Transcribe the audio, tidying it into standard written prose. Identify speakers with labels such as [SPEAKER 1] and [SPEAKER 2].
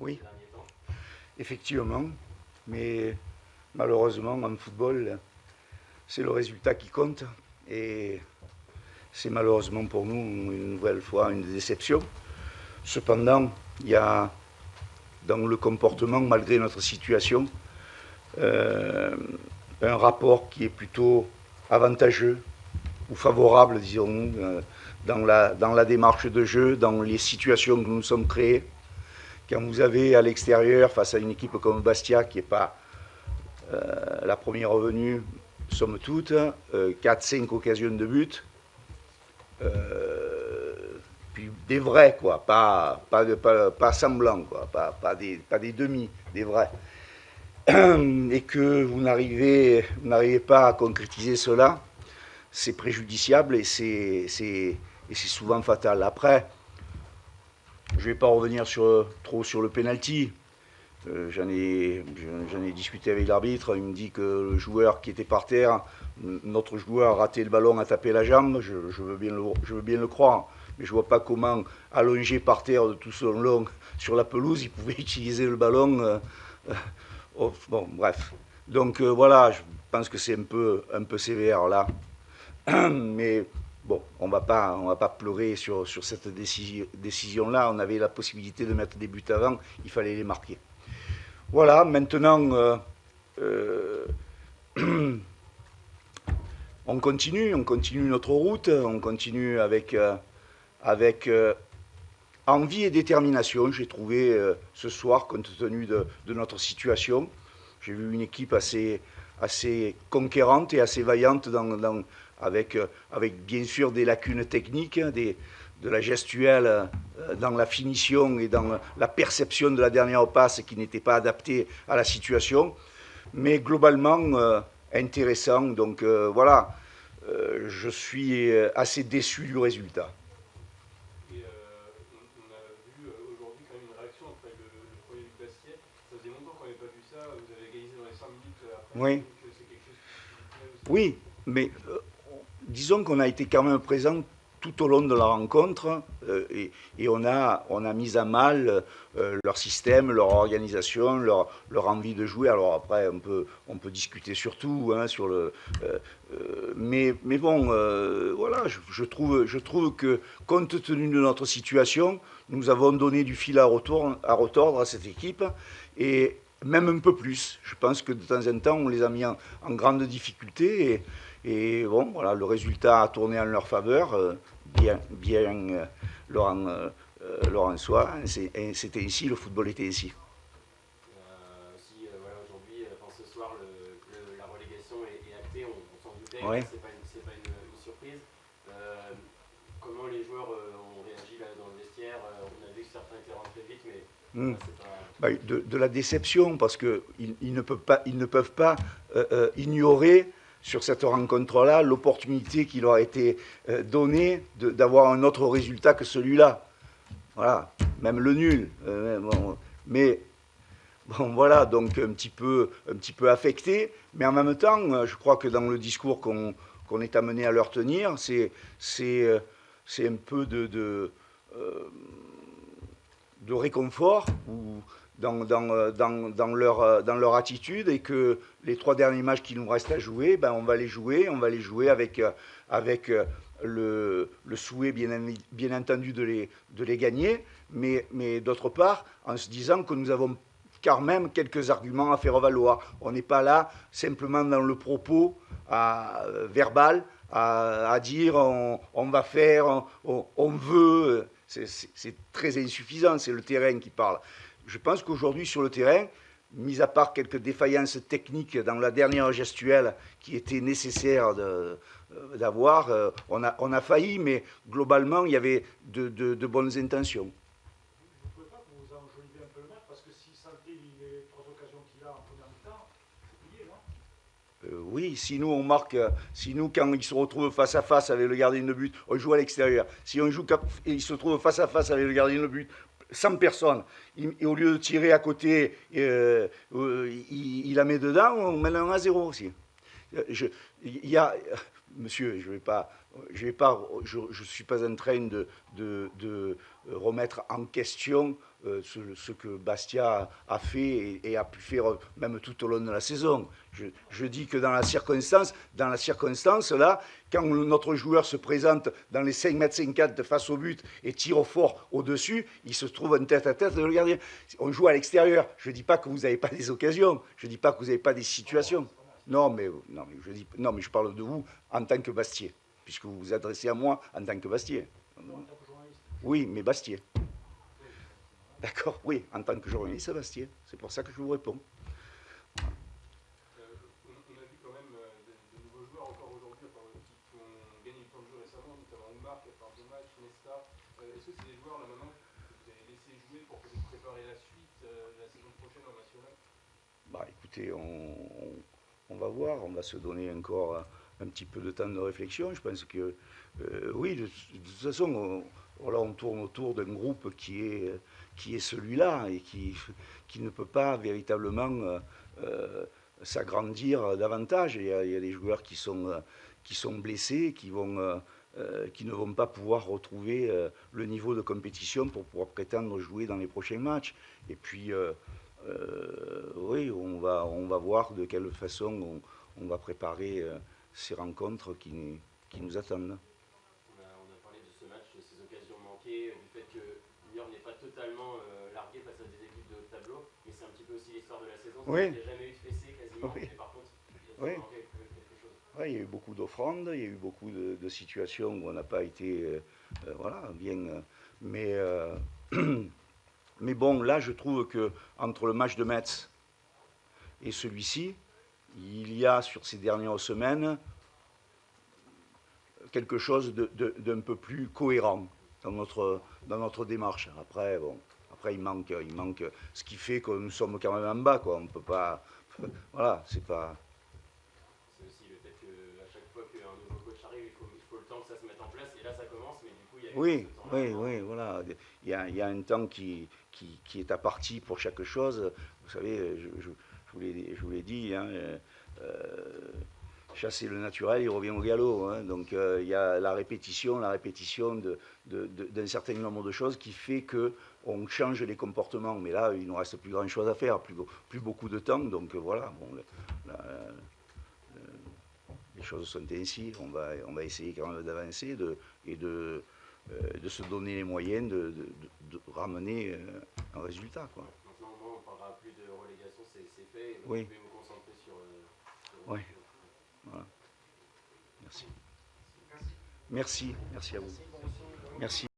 [SPEAKER 1] Oui,
[SPEAKER 2] ces derniers temps.
[SPEAKER 1] effectivement, mais malheureusement en football, c'est le résultat qui compte et c'est malheureusement pour nous une nouvelle fois une déception. Cependant, il y a dans le comportement, malgré notre situation, euh, un rapport qui est plutôt avantageux ou favorable, disons-nous, dans la démarche de jeu, dans les situations que nous sommes créées. Quand vous avez à l'extérieur, face à une équipe comme Bastia, qui n'est pas la première revenue, somme toute, 4-5 occasions de but, euh, puis des vrais, quoi, pas semblants, quoi, pas des demi, des vrais. Et que vous n'arrivez pas à concrétiser cela, c'est préjudiciable et c'est souvent fatal. Après, je ne vais pas revenir trop sur le penalty. J'en ai discuté avec l'arbitre. Il me dit que le joueur qui était par terre, notre joueur a raté le ballon, a tapé la jambe. Je veux bien le croire. Mais je ne vois pas comment, allongé par terre de tout son long sur la pelouse, il pouvait utiliser le ballon. Bon, bref. Donc voilà, je pense que c'est un peu sévère là. Mais bon, on va pas pleurer sur cette décision-là. On avait la possibilité de mettre des buts avant, il fallait les marquer. Voilà, maintenant, euh, on continue notre route, on continue avec envie et détermination, j'ai trouvé ce soir, compte tenu de notre situation. J'ai vu une équipe assez conquérante et assez vaillante avec bien sûr des lacunes techniques, de la gestuelle dans la finition et dans la perception de la dernière passe qui n'était pas adaptée à la situation. Mais globalement, intéressant. Donc voilà, je suis assez déçu du résultat.
[SPEAKER 2] Et on a vu aujourd'hui quand même une réaction après le premier but Bastia. Ça faisait longtemps qu'on n'avait pas vu ça. Vous avez égalisé dans les 5 minutes après.
[SPEAKER 1] Oui,
[SPEAKER 2] J'imagine que c'est quelque chose qui vous plaît aussi.
[SPEAKER 1] oui, mais disons qu'on a été quand même présent tout au long de la rencontre et on a mis à mal leur système, leur organisation, leur envie de jouer. Alors après, on peut discuter sur tout, hein, mais bon, voilà, je trouve que compte tenu de notre situation, nous avons donné du fil à retordre à cette équipe et même un peu plus. Je pense que de temps en temps, on les a mis en grande difficulté et bon, voilà, le résultat a tourné en leur faveur, Laurent, Laurent Soir. C'était ici, le football était ici.
[SPEAKER 2] Si voilà, aujourd'hui, enfin, ce soir, la relégation est actée, on s'en doutait,
[SPEAKER 1] Ouais.
[SPEAKER 2] c'est pas une surprise. Euh, Comment les joueurs ont réagi là, dans le vestiaire? On a vu que certains étaient rentrés vite, mais
[SPEAKER 1] Hmm.
[SPEAKER 2] voilà, c'est pas.
[SPEAKER 1] Bah, de la déception, parce qu'ils ils ne peuvent pas ignorer sur cette rencontre-là l'opportunité qui leur a été donnée d'avoir un autre résultat que celui-là. Voilà, même le nul. Bon, mais bon, voilà, donc un petit peu affecté, mais en même temps, je crois que dans le discours qu'on est amené à leur tenir, c'est un peu euh, de réconfort ou dans leur attitude et que les 3 derniers matchs qui nous restent à jouer, ben on va les jouer avec le souhait bien entendu de les gagner, mais d'autre part en se disant que nous avons quand même quelques arguments à faire valoir. On n'est pas là simplement dans le propos verbal à dire on va faire, on veut. C'est très insuffisant, c'est le terrain qui parle. Je pense qu'aujourd'hui sur le terrain, mis à part quelques défaillances techniques dans la dernière gestuelle qui était nécessaire d'avoir, on a failli, mais globalement, il y avait de bonnes intentions.
[SPEAKER 3] Vous ne pouvez pas vous enjoliver un peu le match parce que si Santé, les 3 occasions qu'il a en première mi-temps, c'est plié, non?
[SPEAKER 1] Oui, si nous on marque, si nous quand ils se retrouvent face à face avec le gardien de but, on joue à l'extérieur. Si on joue et ils se trouvent face à face avec le gardien de but, 100 personnes, et au lieu de tirer à côté, il la met dedans, on met un à 0 aussi. Je, il y a, monsieur, je suis pas en train de remettre en question ce que Bastia a fait et a pu faire même tout au long de la saison. Je dis que dans la circonstance là, quand notre joueur se présente dans les 5,50 m face au but et tire au fort au-dessus, il se trouve en tête à tête de le gardien. On joue à l'extérieur. Je ne dis pas que vous n'avez pas des occasions. Je ne dis pas que vous n'avez pas des situations. Non, mais je parle de vous en tant que Bastier, puisque vous vous adressez à moi en tant que Bastier. Oui, mais Bastier. D'accord, oui, en tant que journaliste Bastier. C'est pour ça que je vous réponds.
[SPEAKER 2] On a vu quand même de nouveaux joueurs encore aujourd'hui qui ont gagné du temps de jeu récemment, notamment Oumar qui a fait un bon match, Nesta. Est-ce que c'est des joueurs là maintenant que vous avez laissé jouer pour peut-être préparer la suite la saison prochaine en national?
[SPEAKER 1] Bah écoutez, on va voir, on va se donner encore un petit peu de temps de réflexion. Je pense que oui, de toute façon, là on tourne autour d'un groupe qui est celui-là et qui ne peut pas véritablement s'agrandir davantage. Il y a des joueurs qui sont blessés, qui ne vont pas pouvoir retrouver le niveau de compétition pour pouvoir prétendre jouer dans les prochains matchs. Et puis, oui, on va voir de quelle façon on va préparer ces rencontres qui nous attendent.
[SPEAKER 4] On a parlé de ce match, de ces occasions manquées, du fait que Niort n'est pas totalement largué face à des équipes de haut tableau, mais c'est un petit peu aussi l'histoire de la saison.
[SPEAKER 1] Oui.
[SPEAKER 4] Il n'y a jamais eu de fessée quasiment,
[SPEAKER 1] Oui.
[SPEAKER 4] mais par contre, il a
[SPEAKER 1] Oui.
[SPEAKER 4] toujours manqué quelque chose.
[SPEAKER 1] Oui, il y a eu beaucoup d'offrandes, il y a eu beaucoup de situations où on n'a pas été voilà, bien. Mais, mais bon, là, je trouve que entre le match de Metz et celui-ci, il y a sur ces dernières semaines quelque chose d'un peu plus cohérent dans notre démarche. Après, bon, après il manque ce qui fait que nous sommes quand même en bas, quoi. On peut pas, voilà, c'est pas.
[SPEAKER 4] C'est aussi le fait qu'à chaque fois qu'un nouveau coach arrive, il faut le temps que ça se mette en place, et là ça commence, mais du coup il y a eu
[SPEAKER 1] Oui,
[SPEAKER 4] ce temps-là.
[SPEAKER 1] oui, voilà. Il y a un temps qui est à partie pour chaque chose. Vous savez, je vous l'ai dit, hein, chasser le naturel, il revient au galop. Hein. Donc il y a la répétition d'un certain nombre de choses qui fait qu'on change les comportements. Mais là, il ne nous reste plus grand-chose à faire, plus beaucoup de temps. Donc voilà, bon, les choses sont ainsi. On va essayer quand même d'avancer et de se donner les moyens de ramener un résultat. Quoi.
[SPEAKER 4] Maintenant, moi, on ne parlera plus de relégation, c'est fait, donc
[SPEAKER 1] Oui.
[SPEAKER 4] je vais me concentrer sur.
[SPEAKER 1] Oui. Voilà. Merci. Merci à vous. Merci.